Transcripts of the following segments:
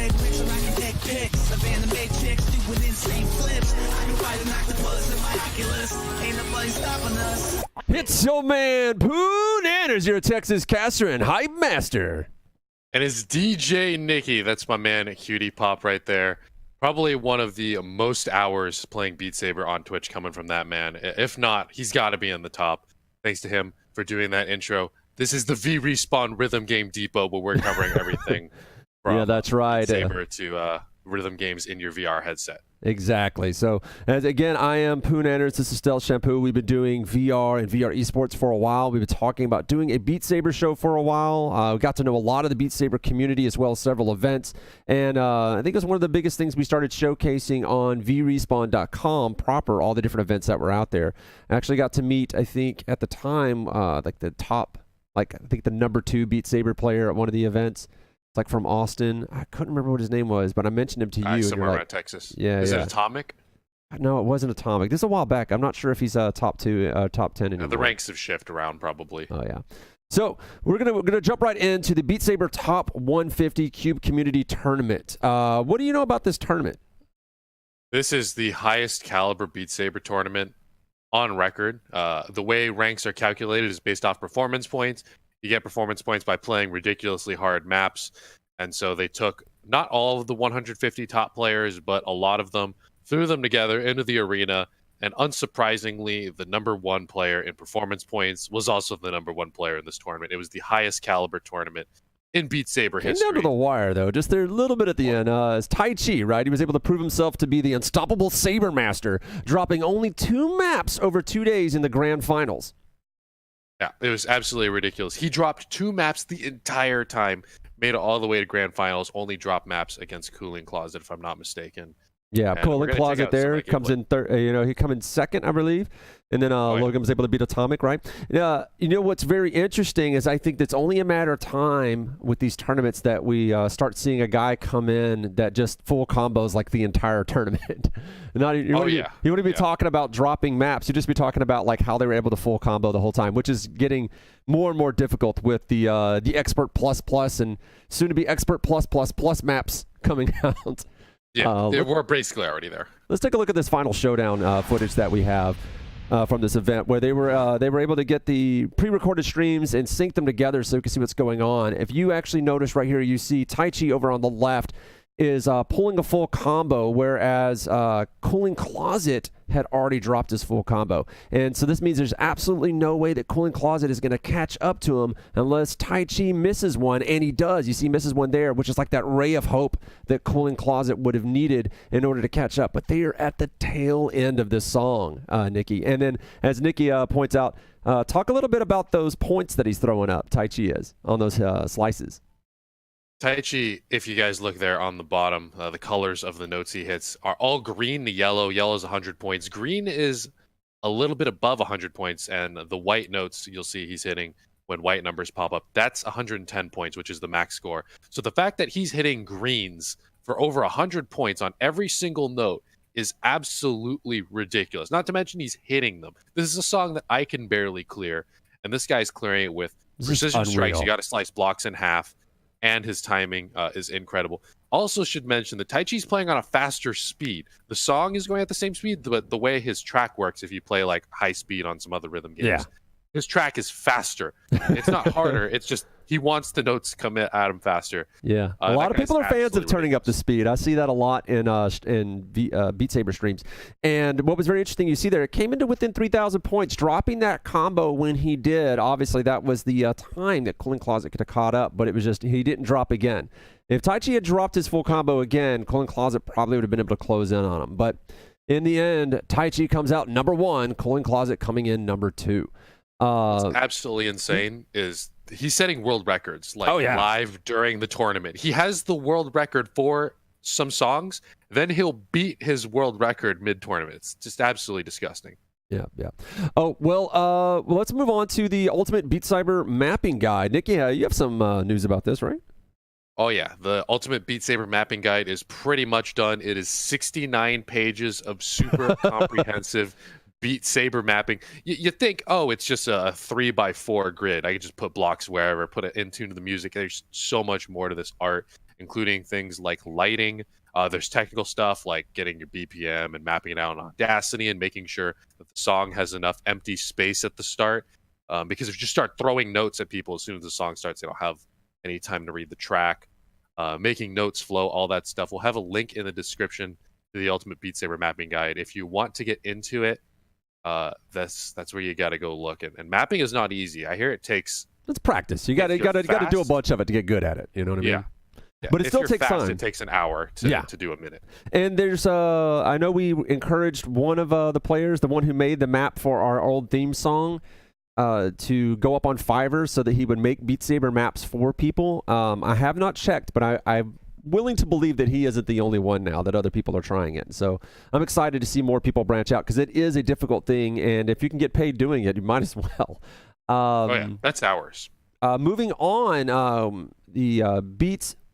red bricks and I can take pics of anime chicks doing insane flips. I can fight an octopus in my Oculus. Ain't nobody stopping us. It's your man, PooNanners, your Texas caster and hype master. And it's DJ Nicky. That's my man, Cutie Pop, right there. Probably one of the most hours playing Beat Saber on Twitch coming from that man. If not, he's got to be in the top. Thanks to him for doing that intro. This is the VRespawn Rhythm Game Depot, where we're covering everything from yeah, that's right. Beat Saber to rhythm games in your VR headset. Exactly. So, as again, I am PooNanners. This is StealthShampoo. We've been doing VR and VR esports for a while. We've been talking about doing a Beat Saber show for a while. We got to know a lot of the Beat Saber community as well as several events. And I think it was one of the biggest things we started showcasing on VRespawn.com proper, all the different events that were out there. I actually got to meet, I think, at the time, like the top, like I think the #2 Beat Saber player at one of the events. Like from Austin. I couldn't remember what his name was, but I mentioned him to you. Somewhere like, around Texas. Yeah, Is yeah. it Atomic? No, it wasn't Atomic. This is a while back. I'm not sure if he's top 10 anymore. The ranks have shifted around probably. Oh yeah. So we're gonna jump right into the Beat Saber Top 150 Cube Community Tournament. What do you know about this tournament? This is the highest caliber Beat Saber tournament on record. The way ranks are calculated is based off performance points. You get performance points by playing ridiculously hard maps. And so they took not all of the 150 top players, but a lot of them, threw them together into the arena. And unsurprisingly, the #1 player in performance points was also the #1 player in this tournament. It was the highest caliber tournament in Beat Saber history. Down to the wire, though. Just there a little bit at the end. It's Tai Chi, right? He was able to prove himself to be the unstoppable Saber Master, dropping only 2 maps over 2 days in the grand finals. Yeah, it was absolutely ridiculous. He dropped 2 maps the entire time, made it all the way to grand finals, only dropped maps against Cooling Closet, if I'm not mistaken. Yeah, And Cooling Closet there comes in third. He come in second, I believe, and then Logan was able to beat Atomic, right? Yeah. You know what's very interesting is I think it's only a matter of time with these tournaments that we start seeing a guy come in that just full combos like the entire tournament. You wouldn't be talking about dropping maps. You'd just be talking about like how they were able to full combo the whole time, which is getting more and more difficult with the Expert Plus and soon to be Expert Plus maps coming out. Yeah, we're basically already there. Let's take a look at this final showdown footage that we have from this event, where they were able to get the pre-recorded streams and sync them together so you can see what's going on. If you actually notice right here, you see Tai Chi over on the left is pulling a full combo, whereas Cooling Closet had already dropped his full combo. And so this means there's absolutely no way that Cooling Closet is going to catch up to him unless Tai Chi misses one, and he does. You see he misses one there, which is like that ray of hope that Cooling Closet would have needed in order to catch up. But they are at the tail end of this song, Nikki. And then, as Nikki points out, talk a little bit about those points that he's throwing up, Tai Chi is, on those slices. Tai Chi, if you guys look there on the bottom, the colors of the notes he hits are all green to yellow. Yellow is 100 points. Green is a little bit above 100 points. And the white notes you'll see he's hitting when white numbers pop up, that's 110 points, which is the max score. So the fact that he's hitting greens for over 100 points on every single note is absolutely ridiculous. Not to mention he's hitting them. This is a song that I can barely clear. And this guy's clearing it with precision strikes. You got to slice blocks in half. And his timing is incredible. Also should mention that Tai Chi's playing on a faster speed. The song is going at the same speed, but the way his track works, if you play like high speed on some other rhythm games, his track is faster. It's not harder. It's just he wants the notes to come at him faster. Yeah, a lot of people are fans of turning up the speed. I see that a lot in Beat Saber streams. And what was very interesting, you see there, it came into within 3,000 points, dropping that combo when he did. Obviously, that was the time that Cooling Closet could have caught up, but it was just he didn't drop again. If Tai Chi had dropped his full combo again, Cooling Closet probably would have been able to close in on him. But in the end, Tai Chi comes out #1, Cooling Closet coming in #2. What's absolutely insane is he's setting world records live during the tournament. He has the world record for some songs, then he'll beat his world record mid-tournament. It's just absolutely disgusting. Yeah. Oh, well, let's move on to the Ultimate Beat Saber Mapping Guide. Nikki, you have some news about this, right? Oh, yeah. The Ultimate Beat Saber Mapping Guide is pretty much done. It is 69 pages of super comprehensive Beat Saber mapping. You think, oh, it's just a 3x4 grid. I can just put blocks wherever, put it in tune to the music. There's so much more to this art. including things like lighting. There's technical stuff like getting your BPM and mapping it out on Audacity and making sure that the song has enough empty space at the start. Because if you just start throwing notes at people as soon as the song starts, they don't have any time to read the track. Making notes flow, all that stuff. We'll have a link in the description to the Ultimate Beat Saber Mapping Guide. If you want to get into it, that's where you got to go look. And mapping is not easy. I hear it takes. It's practice. You got to do a bunch of it to get good at it. You know what I mean? Yeah. But it still takes time. It takes an hour to do a minute. And there's I know we encouraged one of the players, the one who made the map for our old theme song, to go up on Fiverr so that he would make Beat Saber maps for people. I have not checked, but I'm willing to believe that he isn't the only one now, that other people are trying it. So I'm excited to see more people branch out because it is a difficult thing, and if you can get paid doing it, you might as well. That's hours. Moving on, the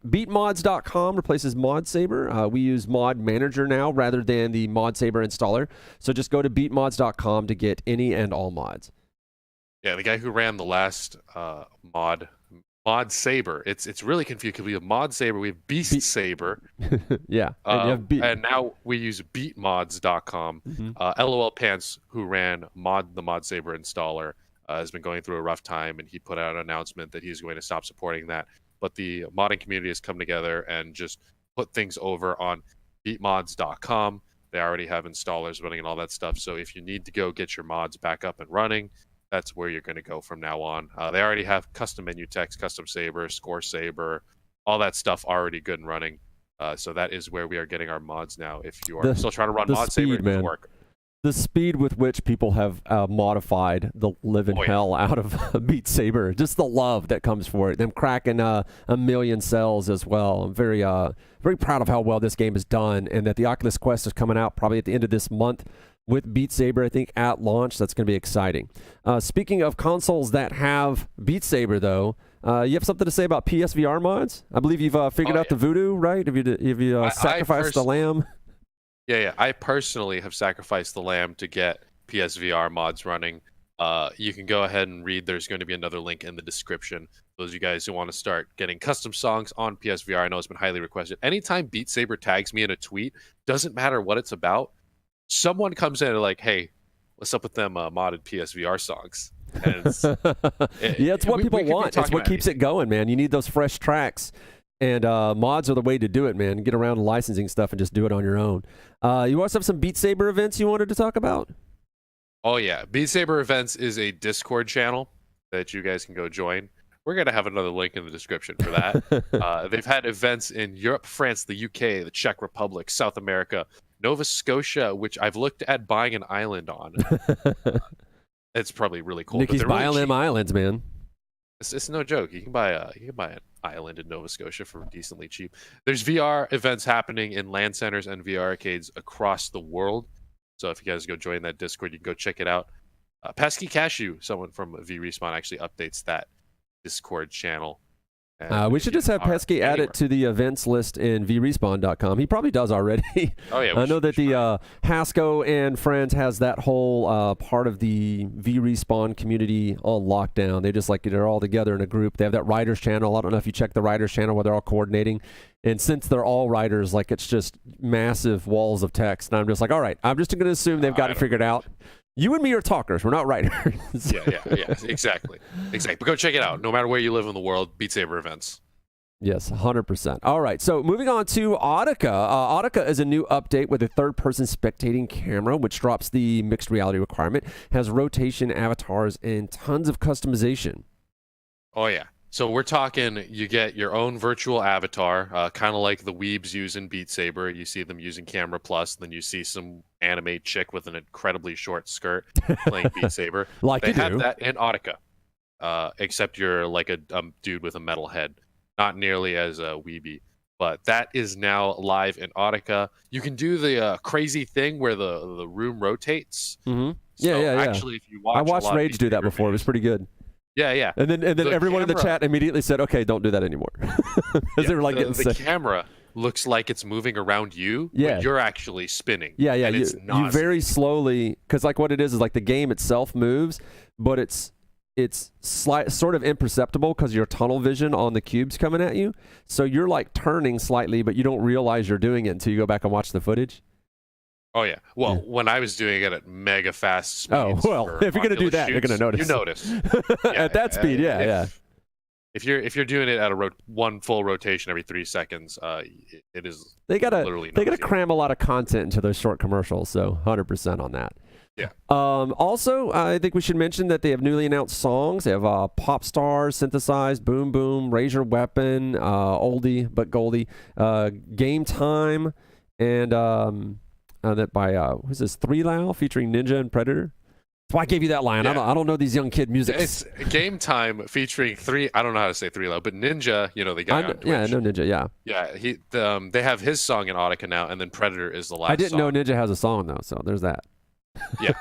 Beatmods.com replaces Mod Saber. We use Mod Manager now rather than the Mod Saber installer. So just go to Beatmods.com to get any and all mods. Yeah, the guy who ran the last Mod Saber. It's really confusing. We have Mod Saber, we have Beast Saber. Yeah. And now we use Beatmods.com. LOL Pants, who ran the Mod Saber installer, has been going through a rough time, and he put out an announcement that he's going to stop supporting that. But the modding community has come together and just put things over on beatmods.com. They already have installers running and all that stuff. So if you need to go get your mods back up and running, that's where you're going to go from now on. They already have custom menu text, custom saber, score saber, all that stuff already good and running. So that is where we are getting our mods now. If you are still trying to run Mod Saber, it doesn't work. The speed with which people have modified the living hell out of Beat Saber, just the love that comes for it, them cracking a million cells as well. I'm very proud of how well this game is done, and that the Oculus Quest is coming out probably at the end of this month with Beat Saber, I think, at launch. That's going to be exciting. Speaking of consoles that have Beat Saber, though, you have something to say about PSVR mods? I believe you've figured out the voodoo, right? Have you sacrificed the lamb? Yeah. I personally have sacrificed the lamb to get PSVR mods running. You can go ahead and read. There's going to be another link in the description. Those of you guys who want to start getting custom songs on PSVR, I know it's been highly requested. Anytime Beat Saber tags me in a tweet, doesn't matter what it's about, someone comes in and like, hey, what's up with them modded PSVR songs? And it's what people want. It's what keeps it going, man. You need those fresh tracks. And mods are the way to do it, man. Get around licensing stuff and just do it on your own. You also have some Beat Saber events you wanted to talk about? Oh, yeah. Beat Saber events is a Discord channel that you guys can go join. We're going to have another link in the description for that. They've had events in Europe, France, the UK, the Czech Republic, South America, Nova Scotia, which I've looked at buying an island on. It's probably really cool. Nikki's buying really them islands, man. It's no joke. You can buy an island in Nova Scotia for decently cheap. There's VR events happening in LAN centers and VR arcades across the world. So if you guys go join that Discord, you can go check it out. Pesky Cashew, someone from VRespawn, actually updates that Discord channel. We should just have Pesky add it to the events list in VRespawn.com. He probably does already. Oh, yeah. I know that the Hasco and Friends has that whole part of the VRespawn community on lockdown. They're all together in a group. They have that writers channel. I don't know if you check the writers channel where they're all coordinating. And since they're all writers, it's just massive walls of text. And I'm just like, all right, I'm just going to assume they've got it figured out. You and me are talkers. We're not writers. Yeah, exactly. But go check it out. No matter where you live in the world, Beat Saber events. Yes, 100%. All right, so moving on to Audica. Audica is a new update with a third-person spectating camera, which drops the mixed reality requirement, has rotation, avatars, and tons of customization. Oh, yeah. So we're talking, you get your own virtual avatar, kind of like the weebs use in Beat Saber. You see them using Camera Plus, then you see some anime chick with an incredibly short skirt playing Beat Saber. They have that in Audica, except you're like a dude with a metal head. Not nearly as weeby, but that is now live in Audica. You can do the crazy thing where the room rotates. Mm-hmm. So yeah. Actually, if you watch, I watched Rage do that before. It was pretty good. Yeah. And then everyone in the chat immediately said, "Okay, don't do that anymore," because they were like getting sick. The camera looks like it's moving around you. Yeah, but you're actually spinning. Yeah. And You very slowly, because what it is like the game itself moves, but it's it's sort of imperceptible because your tunnel vision on the cubes coming at you. So you're like turning slightly, but you don't realize you're doing it until you go back and watch the footage. Oh yeah. Well, when I was doing it at mega fast speeds. Oh well, if you're gonna do that, you're gonna notice. You notice. At that speed, yeah. If you're doing it at a one full rotation every 3 seconds, it is. They gotta cram a lot of content into those short commercials. So 100% on that. Yeah. Also, I think we should mention that they have newly announced songs. They have Pop Stars, Synthesized, Boom Boom, Raise Your Weapon, Oldie but Goldie, Game Time, and that by who's this? 3Lao featuring Ninja and Predator. That's why I gave you that line. Yeah. I don't know these young kid music. It's Game Time featuring I don't know how to say 3Lao, but Ninja, you know the guy on Twitch. Yeah, I know Ninja. Yeah. Yeah, they have his song in Audica now, and then Predator is the last. I didn't know Ninja has a song though, so there's that. Yeah,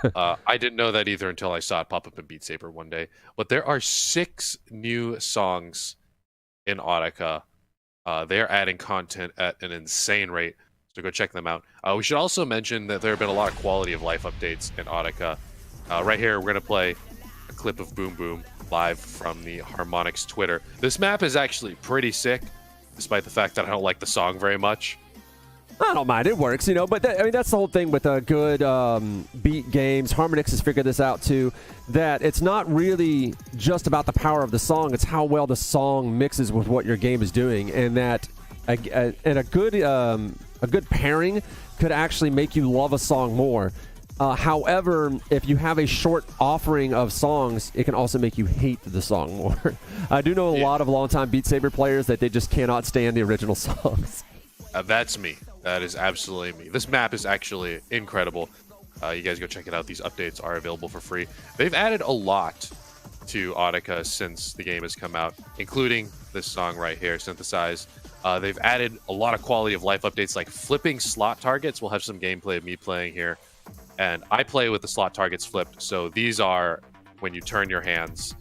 I didn't know that either until I saw it pop up in Beat Saber one day. But there are 6 new songs in Audica. They are adding content at an insane rate, so go check them out. We should also mention that there have been a lot of quality of life updates in Audica. Right here, we're going to play a clip of Boom Boom live from the Haromnix Twitter. This map is actually pretty sick, despite the fact that I don't like the song very much. I don't mind. It works, you know. But that's the whole thing with good beat games. Haromnix has figured this out too. That it's not really just about the power of the song; it's how well the song mixes with what your game is doing, and that a good pairing could actually make you love a song more. However, if you have a short offering of songs, it can also make you hate the song more. I do know a lot of longtime Beat Saber players that they just cannot stand the original songs. That's me. That is absolutely me. This map is actually incredible. You guys go check it out. These updates are available for free. They've added a lot to Audica since the game has come out, including this song right here, Synthesized. They've added a lot of quality of life updates, like flipping slot targets. We'll have some gameplay of me playing here. And I play with the slot targets flipped, so these are when you turn your hands.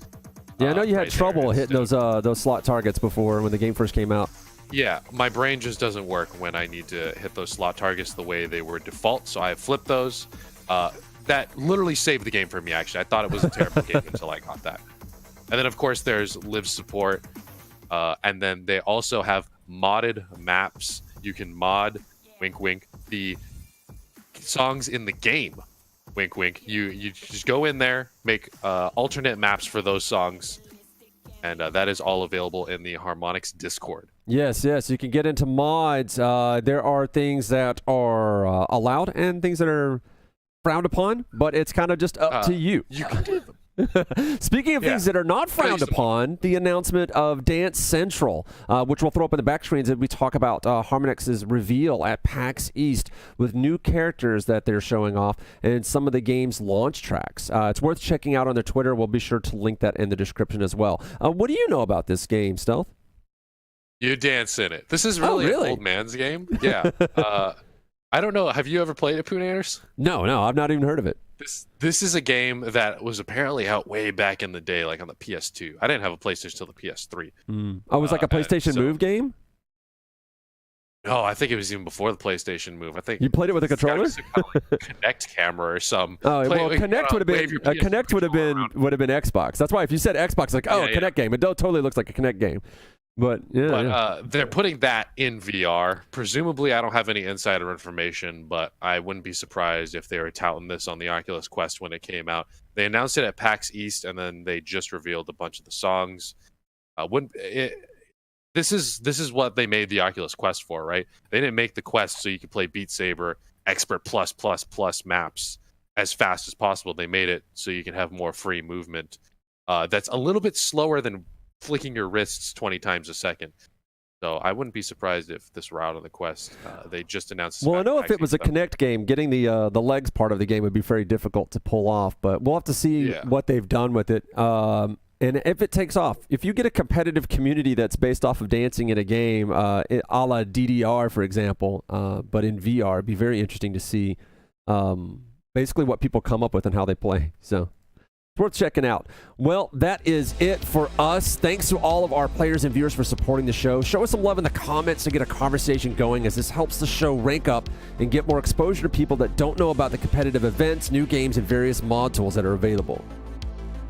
Yeah, I know you had trouble hitting those slot targets before when the game first came out. Yeah, my brain just doesn't work when I need to hit those slot targets the way they were default, so I flipped those. That literally saved the game for me, actually. I thought it was a terrible game until I got that. And then, of course, there's live support. And then they also have modded maps. You can mod, wink, wink, the songs in the game, wink, wink. You just go in there, make alternate maps for those songs. And that is all available in the Haromnix Discord. Yes, you can get into mods. There are things that are allowed and things that are frowned upon, but it's kind of just up to you. You can do them. Speaking of things that are not frowned upon, the announcement of Dance Central, which we'll throw up in the back screens as we talk about Haromnix's reveal at PAX East with new characters that they're showing off and some of the game's launch tracks. It's worth checking out on their Twitter. We'll be sure to link that in the description as well. What do you know about this game, Stealth? You dance in it. This is really an old man's game. Yeah. I don't know. Have you ever played it, PooNanners? No, I've not even heard of it. This is a game that was apparently out way back in the day, like on the PS2. I didn't have a PlayStation till the PS3. Oh, it was like a PlayStation Move game? No, I think it was even before the PlayStation Move. I think you played it with a controller, Connect camera or some. Oh, well, Connect would have been Connect would have been Xbox. That's why if you said Xbox, like Connect game, it totally looks like a Connect game. But they're putting that in VR. Presumably, I don't have any insider information, but I wouldn't be surprised if they were touting this on the Oculus Quest when it came out. They announced it at PAX East, and then they just revealed a bunch of the songs. This is what they made the Oculus Quest for, right? They didn't make the Quest so you could play Beat Saber Expert Plus maps as fast as possible. They made it so you can have more free movement. That's a little bit slower than flicking your wrists 20 times a second. So I wouldn't be surprised if this were out on the Quest. They just announced. Well, I know if it was a Kinect game, getting the legs part of the game would be very difficult to pull off. But we'll have to see what they've done with it. And if it takes off, if you get a competitive community that's based off of dancing in a game, a la DDR, for example, but in VR, it'd be very interesting to see basically what people come up with and how they play. So it's worth checking out. Well, that is it for us. Thanks to all of our players and viewers for supporting the show. Show us some love in the comments to get a conversation going, as this helps the show rank up and get more exposure to people that don't know about the competitive events, new games, and various mod tools that are available.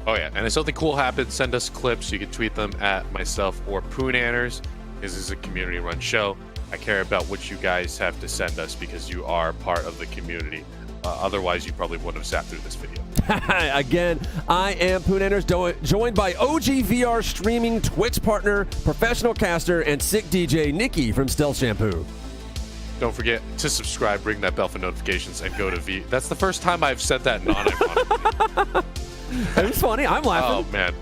Oh yeah, and if something cool happens, send us clips. You can tweet them at myself or PooNanners. This is a community-run show. I care about what you guys have to send us because you are part of the community. Otherwise, you probably wouldn't have sat through this video. Again, I am PooNanners, joined by OG VR streaming Twitch partner, professional caster, and sick DJ Nikki from StealthShampoo. Don't forget to subscribe, ring that bell for notifications, and go to V. That's the first time I've said that non-ironically. It was funny. I'm laughing. Oh, man.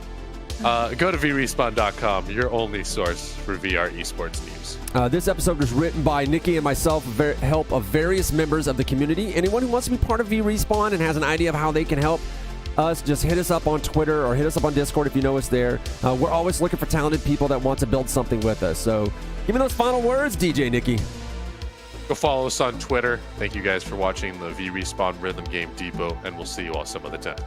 Go to VRespawn.com, your only source for VR esports news. This episode was written by Nikki and myself with help of various members of the community. Anyone who wants to be part of VRespawn and has an idea of how they can help us, just hit us up on Twitter or hit us up on Discord if you know us there. We're always looking for talented people that want to build something with us. So give me those final words, DJ Nikki. Go follow us on Twitter. Thank you guys for watching the VRespawn Rhythm Game Depot, and we'll see you all some other time.